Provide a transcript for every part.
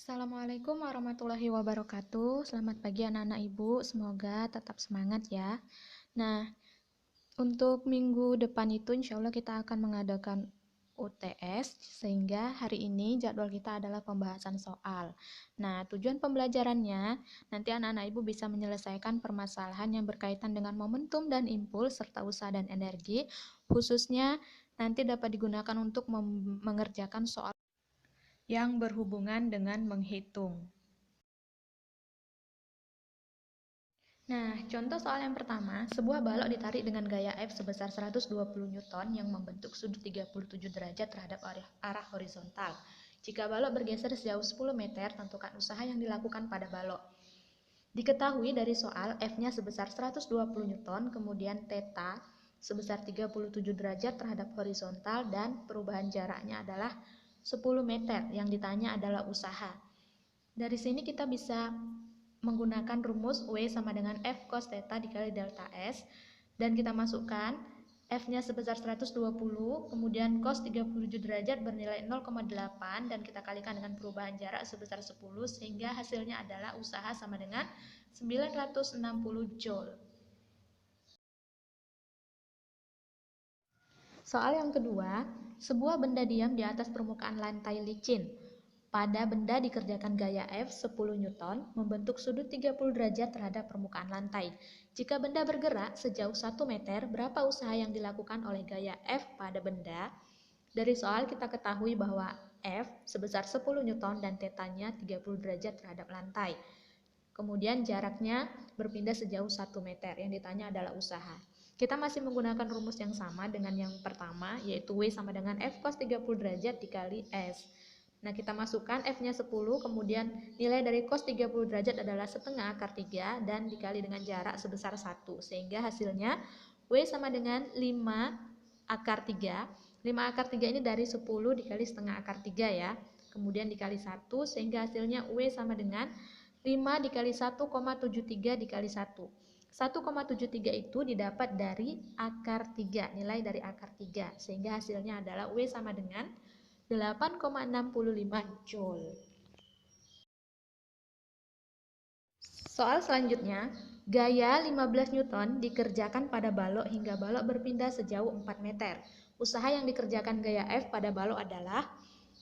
Assalamualaikum warahmatullahi wabarakatuh. Selamat pagi anak-anak ibu, semoga tetap semangat ya. Nah, untuk minggu depan itu insya Allah kita akan mengadakan UTS, sehingga hari ini jadwal kita adalah pembahasan soal. Nah, tujuan pembelajarannya, nanti anak-anak ibu bisa menyelesaikan permasalahan yang berkaitan dengan momentum dan impuls, serta usaha dan energi, khususnya nanti dapat digunakan untuk mengerjakan soal yang berhubungan dengan menghitung. Nah, contoh soal yang pertama, sebuah balok ditarik dengan gaya F sebesar 120 Newton yang membentuk sudut 37 derajat terhadap arah horizontal. Jika balok bergeser sejauh 10 meter, tentukan usaha yang dilakukan pada balok. Diketahui dari soal F-nya sebesar 120 Newton, kemudian theta sebesar 37 derajat terhadap horizontal, dan perubahan jaraknya adalah 10 meter. Yang ditanya adalah usaha. Dari sini kita bisa menggunakan rumus W sama dengan F cos theta dikali delta S, dan kita masukkan F-nya sebesar 120, kemudian cos 37 derajat bernilai 0,8, dan kita kalikan dengan perubahan jarak sebesar 10, sehingga hasilnya adalah usaha sama dengan 960 Joule. Soal yang kedua, sebuah benda diam di atas permukaan lantai licin. Pada benda dikerjakan gaya F 10 Newton membentuk sudut 30 derajat terhadap permukaan lantai. Jika benda bergerak sejauh 1 meter, berapa usaha yang dilakukan oleh gaya F pada benda? Dari soal kita ketahui bahwa F sebesar 10 Newton dan tetanya 30 derajat terhadap lantai. Kemudian jaraknya berpindah sejauh 1 meter. Yang ditanya adalah usaha. Kita masih menggunakan rumus yang sama dengan yang pertama, yaitu W sama dengan F cos 30 derajat dikali S. Nah, kita masukkan F-nya 10, kemudian nilai dari cos 30 derajat adalah setengah akar 3, dan dikali dengan jarak sebesar 1. Sehingga hasilnya W sama dengan 5 akar 3. 5 akar 3 ini dari 10 dikali setengah akar 3 ya. Kemudian dikali 1, sehingga hasilnya W sama dengan 5 dikali 1,73 dikali 1. 1,73 itu didapat dari akar 3, nilai dari akar 3. Sehingga hasilnya adalah W sama dengan 8,65 Joule. Soal selanjutnya, gaya 15 Newton dikerjakan pada balok hingga balok berpindah sejauh 4 meter. Usaha yang dikerjakan gaya F pada balok adalah,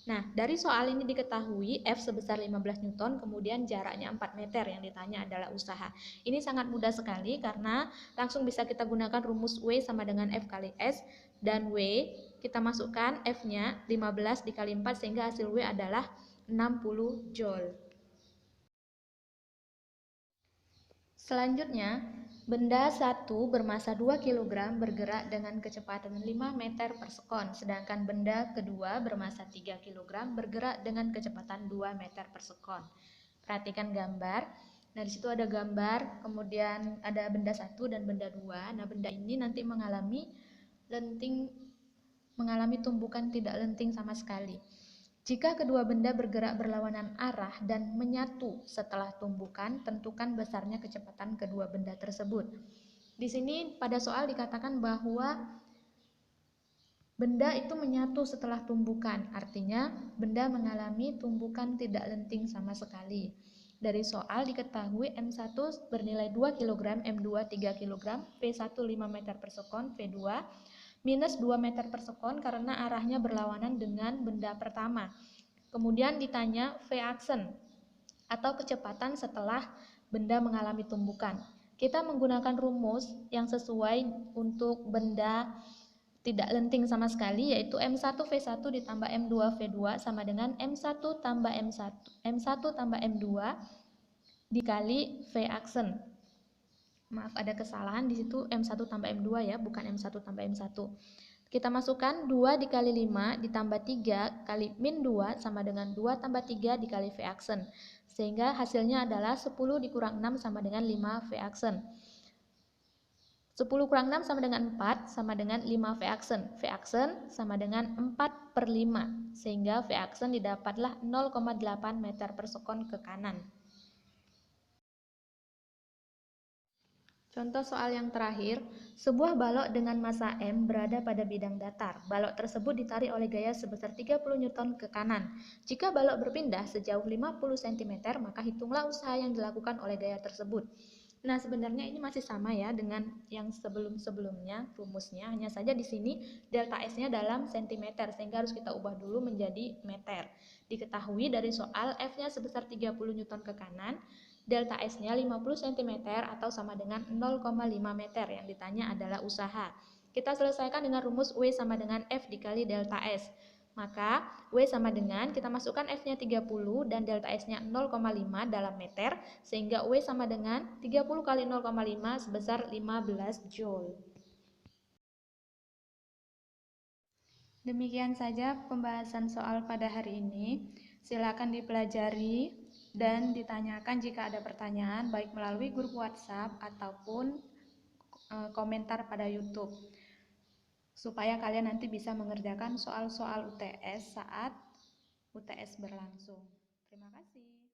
nah, dari soal ini diketahui F sebesar 15 Newton, kemudian jaraknya 4 meter, yang ditanya adalah usaha. Ini sangat mudah sekali karena langsung bisa kita gunakan rumus W sama dengan F kali S, dan W kita masukkan F-nya 15 dikali 4, sehingga hasil W adalah 60 Joule. Selanjutnya, benda 1 bermasa 2 kg bergerak dengan kecepatan 5 meter per sekon, sedangkan benda kedua bermasa 3 kg bergerak dengan kecepatan 2 meter per sekon. Perhatikan gambar. Nah, di situ ada gambar, kemudian ada benda 1 dan benda 2. Nah, benda ini nanti mengalami tumbukan tidak lenting sama sekali. Jika kedua benda bergerak berlawanan arah dan menyatu setelah tumbukan, tentukan besarnya kecepatan kedua benda tersebut. Di sini pada soal dikatakan bahwa benda itu menyatu setelah tumbukan, artinya benda mengalami tumbukan tidak lenting sama sekali. Dari soal diketahui M1 bernilai 2 kg, M2 3 kg, V1 5 meter per sekon, V2 minus 2 meter per sekon karena arahnya berlawanan dengan benda pertama. Kemudian ditanya V aksen atau kecepatan setelah benda mengalami tumbukan. Kita menggunakan rumus yang sesuai untuk benda tidak lenting sama sekali, yaitu M1 V1 ditambah M2 V2 sama dengan M1 tambah M1 tambah M2 dikali V aksen. Maaf, ada kesalahan di situ, M1 tambah M2 ya, bukan M1 tambah M1. Kita masukkan 2 dikali 5 ditambah 3 kali min 2 sama dengan 2 tambah 3 dikali V aksen. Sehingga hasilnya adalah 10 dikurang 6 sama dengan 5 V aksen. 10 kurang 6 sama dengan 4 sama dengan 5 V aksen. V aksen sama dengan 4 per 5. Sehingga V aksen didapatlah 0,8 meter per sekon ke kanan. Contoh soal yang terakhir, sebuah balok dengan massa M berada pada bidang datar. Balok tersebut ditarik oleh gaya sebesar 30 Newton ke kanan. Jika balok berpindah sejauh 50 cm, maka hitunglah usaha yang dilakukan oleh gaya tersebut. Nah, sebenarnya ini masih sama ya dengan yang sebelum-sebelumnya rumusnya, hanya saja di sini delta S-nya dalam sentimeter, sehingga harus kita ubah dulu menjadi meter. Diketahui dari soal F-nya sebesar 30 Newton ke kanan, delta S-nya 50 cm atau sama dengan 0,5 meter. Yang ditanya adalah usaha. Kita selesaikan dengan rumus W sama dengan F dikali delta S. Maka W sama dengan, kita masukkan F-nya 30 dan delta S-nya 0,5 dalam meter, sehingga W sama dengan 30 kali 0,5 sebesar 15 Joule. Demikian saja pembahasan soal pada hari ini. Silakan dipelajari dan ditanyakan jika ada pertanyaan, baik melalui grup WhatsApp ataupun komentar pada YouTube, supaya kalian nanti bisa mengerjakan soal-soal UTS saat UTS berlangsung. Terima kasih.